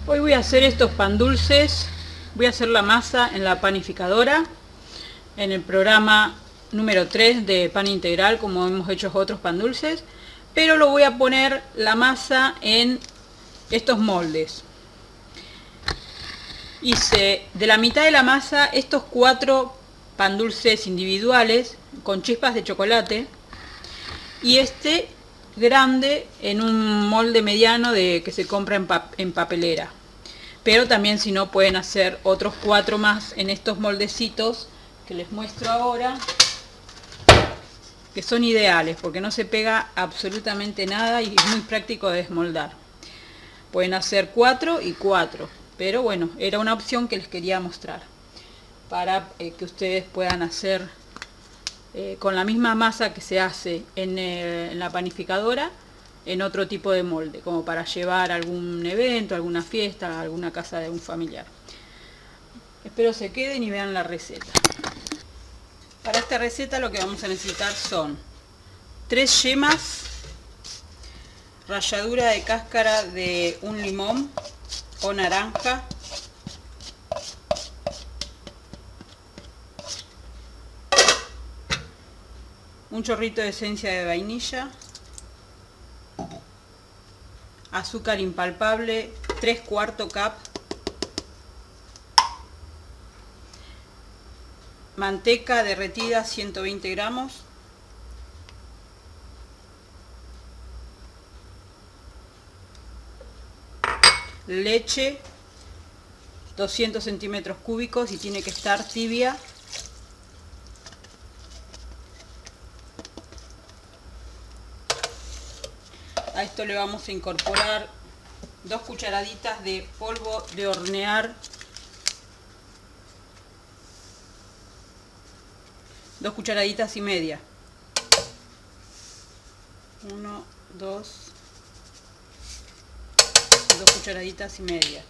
Hoy voy a hacer estos pan dulces. Voy a hacer la masa en la panificadora, en el programa número 3 de pan integral, como hemos hecho otros pan dulces, pero lo voy a poner la masa en estos moldes. Hice de la mitad de la masa estos 4 pan dulces individuales con chispas de chocolate y este grande en un molde mediano que se compra en papelera. Pero también, si no, pueden hacer otros 4 más en estos moldecitos que les muestro ahora, que son ideales porque no se pega absolutamente nada y es muy práctico de desmoldar. Pueden hacer 4 y 4, pero bueno, era una opción que les quería mostrar para que ustedes puedan hacer con la misma masa que se hace en la panificadora, en otro tipo de molde, como para llevar a algún evento, alguna fiesta, a alguna casa de un familiar. Espero se queden y vean la receta. Para esta receta lo que vamos a necesitar son 3 yemas, ralladura de cáscara de un limón o naranja, un chorrito de esencia de vainilla, azúcar impalpable 3/4 cup, manteca derretida 120 gramos, leche 200 centímetros cúbicos y tiene que estar tibia, a esto le vamos a incorporar 2 cucharaditas de polvo de hornear, 2 cucharaditas y media, 1, 2 cucharaditas y media.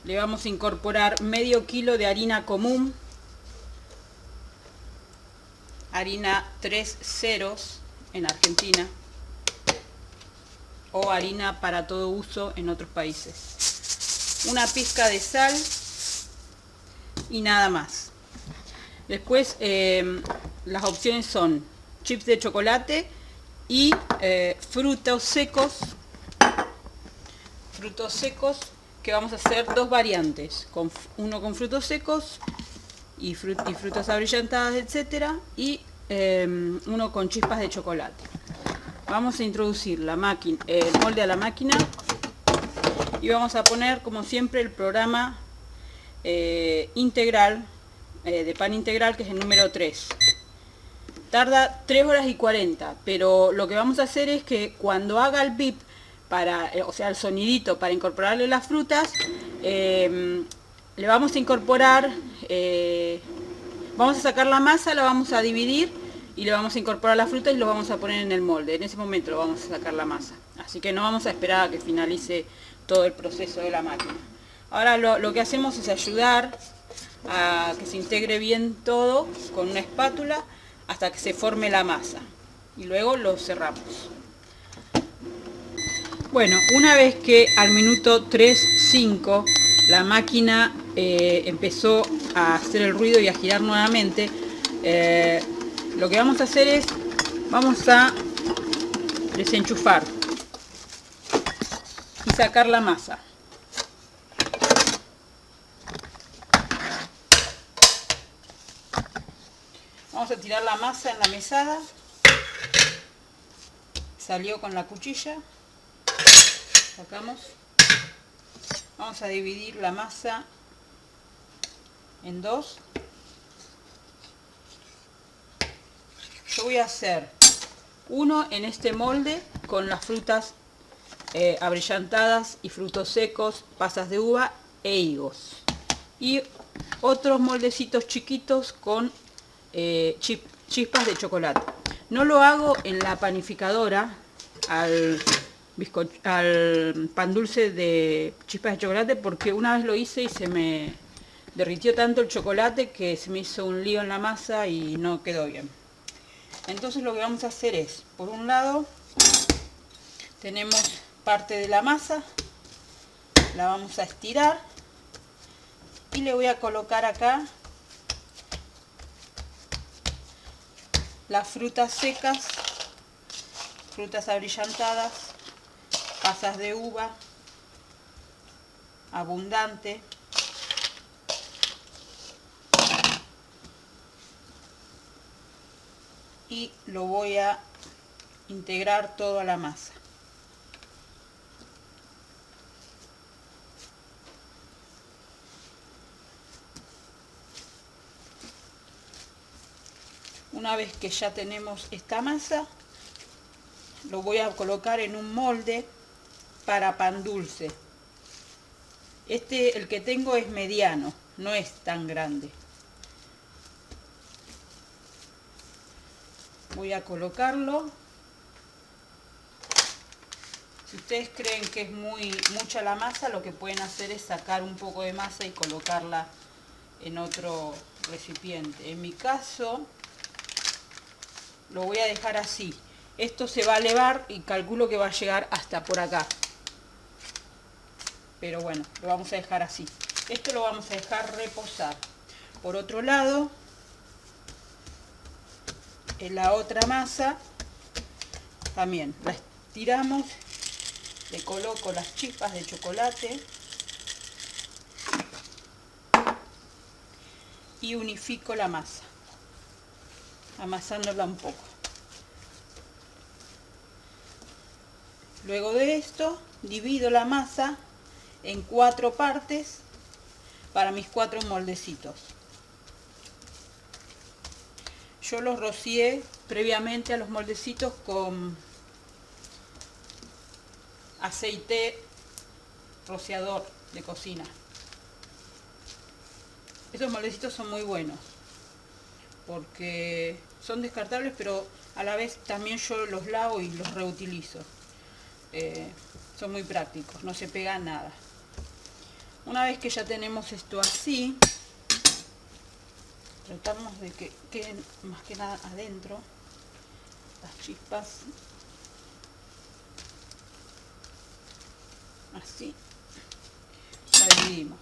Le vamos a incorporar medio kilo de harina común, harina 3 ceros en Argentina, o harina para todo uso en otros países, una pizca de sal y nada más. Después las opciones son chips de chocolate y frutos secos que vamos a hacer 2 variantes, uno con frutos secos y frutas abrillantadas, etcétera, y uno con chispas de chocolate. Vamos a introducir el molde a la máquina y vamos a poner, como siempre, el programa integral de pan integral, que es el número 3. Tarda 3 horas y 40, pero lo que vamos a hacer es que cuando haga el bip, o sea el sonidito para incorporarle las frutas, le vamos a incorporar, vamos a sacar la masa, la vamos a dividir y le vamos a incorporar la fruta y lo vamos a poner en el molde. En ese momento lo vamos a sacar la masa, así que no vamos a esperar a que finalice todo el proceso de la máquina. Ahora lo que hacemos es ayudar a que se integre bien todo con una espátula hasta que se forme la masa y luego lo cerramos. Bueno, una vez que al minuto 3-5 la máquina empezó a hacer el ruido y a girar nuevamente, lo que vamos a hacer es, vamos a desenchufar y sacar la masa. Vamos a tirar la masa en la mesada. Salió con la cuchilla. Sacamos. Vamos a dividir la masa en 2. Yo voy a hacer uno en este molde con las frutas abrillantadas y frutos secos, pasas de uva e higos. Y otros moldecitos chiquitos con chispas de chocolate. No lo hago en la panificadora al pan dulce de chispas de chocolate, porque una vez lo hice y se me derritió tanto el chocolate que se me hizo un lío en la masa y no quedó bien. Entonces lo que vamos a hacer es, por un lado tenemos parte de la masa la vamos a estirar y le voy a colocar acá las frutas secas, frutas abrillantadas, pasas de uva, abundante, y lo voy a integrar todo a la masa. Una vez que ya tenemos esta masa, lo voy a colocar en un molde para pan dulce. El que tengo es mediano, no es tan grande. Voy a colocarlo. Si ustedes creen que es mucha la masa, lo que pueden hacer es sacar un poco de masa y colocarla en otro recipiente. En mi caso, lo voy a dejar así. Esto se va a elevar y calculo que va a llegar hasta por acá. Pero bueno, lo vamos a dejar así. Esto lo vamos a dejar reposar. Por otro lado, en la otra masa, también la estiramos. Le coloco las chispas de chocolate y unifico la masa, amasándola un poco. Luego de esto, divido la masa en 4 partes para mis 4 moldecitos. Yo los rocié previamente a los moldecitos con aceite rociador de cocina. Esos moldecitos son muy buenos porque son descartables, pero a la vez también yo los lavo y los reutilizo. Son muy prácticos, no se pega nada. Una vez que ya tenemos esto así, tratamos de que queden más que nada adentro las chispas. Así, la dividimos.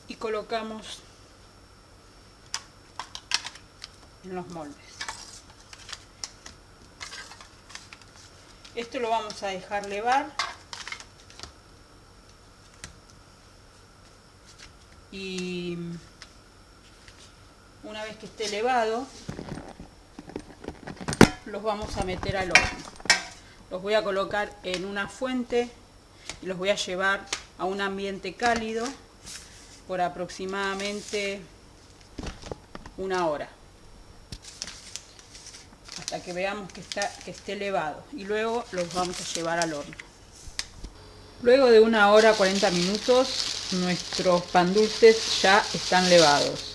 Y colocamos en los moldes. Esto lo vamos a dejar levar y una vez que esté levado, los vamos a meter al horno. Los voy a colocar en una fuente y los voy a llevar a un ambiente cálido por aproximadamente 1 hora, hasta que veamos que esté elevado, y luego los vamos a llevar al horno. Luego de 1 hora 40 minutos nuestros pan dulces ya están levados.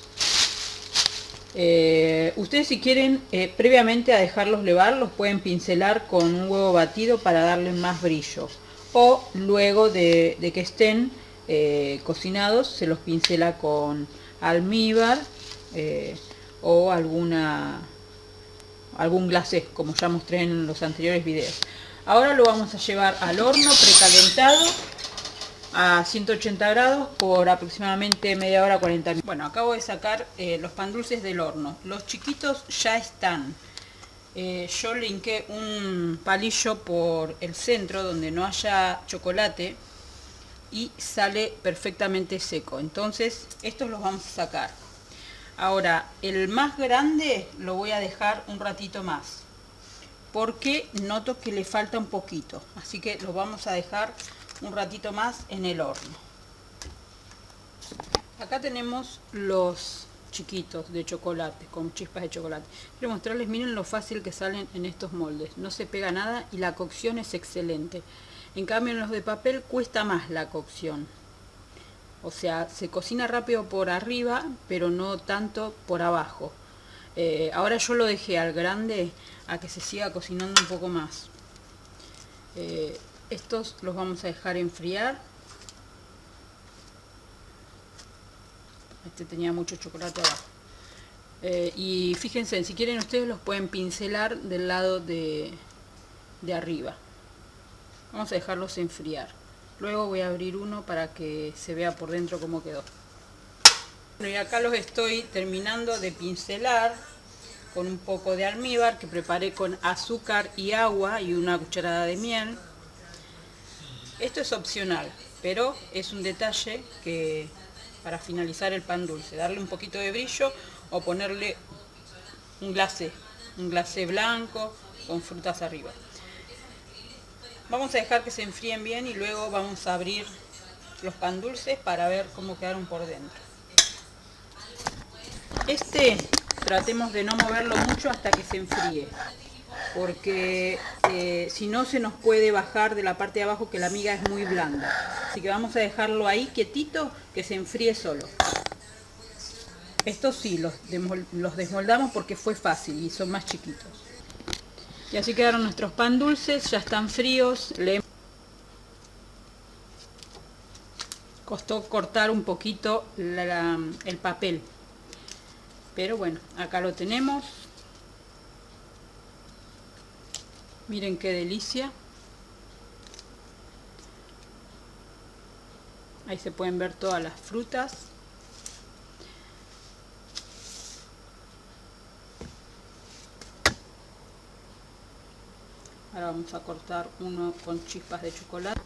Ustedes, si quieren previamente a dejarlos levar, los pueden pincelar con un huevo batido para darle más brillo, o luego de que estén cocinados se los pincela con almíbar o algún glacé, como ya mostré en los anteriores videos. Ahora lo vamos a llevar al horno precalentado a 180 grados por aproximadamente media hora, 40 minutos. Bueno, acabo de sacar los pan dulces del horno. Los chiquitos ya están. Yo le hinqué un palillo por el centro donde no haya chocolate y sale perfectamente seco. Entonces estos los vamos a sacar. Ahora, el más grande lo voy a dejar un ratito más, porque noto que le falta un poquito, así que lo vamos a dejar un ratito más en el horno. Acá tenemos los chiquitos de chocolate, con chispas de chocolate. Quiero mostrarles, miren lo fácil que salen en estos moldes, no se pega nada y la cocción es excelente. En cambio en los de papel cuesta más la cocción, o sea, se cocina rápido por arriba, pero no tanto por abajo. Ahora yo lo dejé al grande a que se siga cocinando un poco más. Estos los vamos a dejar enfriar. Este tenía mucho chocolate abajo. Y fíjense, si quieren ustedes los pueden pincelar del lado de de arriba. Vamos a dejarlos enfriar. Luego voy a abrir uno para que se vea por dentro cómo quedó. Bueno, y acá los estoy terminando de pincelar con un poco de almíbar que preparé con azúcar y agua y una cucharada de miel. Esto es opcional, pero es un detalle que para finalizar el pan dulce, darle un poquito de brillo o ponerle un glacé blanco con frutas arriba. Vamos a dejar que se enfríen bien y luego vamos a abrir los pan dulces para ver cómo quedaron por dentro. Tratemos de no moverlo mucho hasta que se enfríe, porque si no se nos puede bajar de la parte de abajo, que la miga es muy blanda. Así que vamos a dejarlo ahí quietito, que se enfríe solo. Estos sí, los desmoldamos porque fue fácil y son más chiquitos. Y así quedaron nuestros pan dulces, ya están fríos. Le costó cortar un poquito el papel, pero bueno, acá lo tenemos. Miren qué delicia. Ahí se pueden ver todas las frutas. Ahora vamos a cortar uno con chispas de chocolate.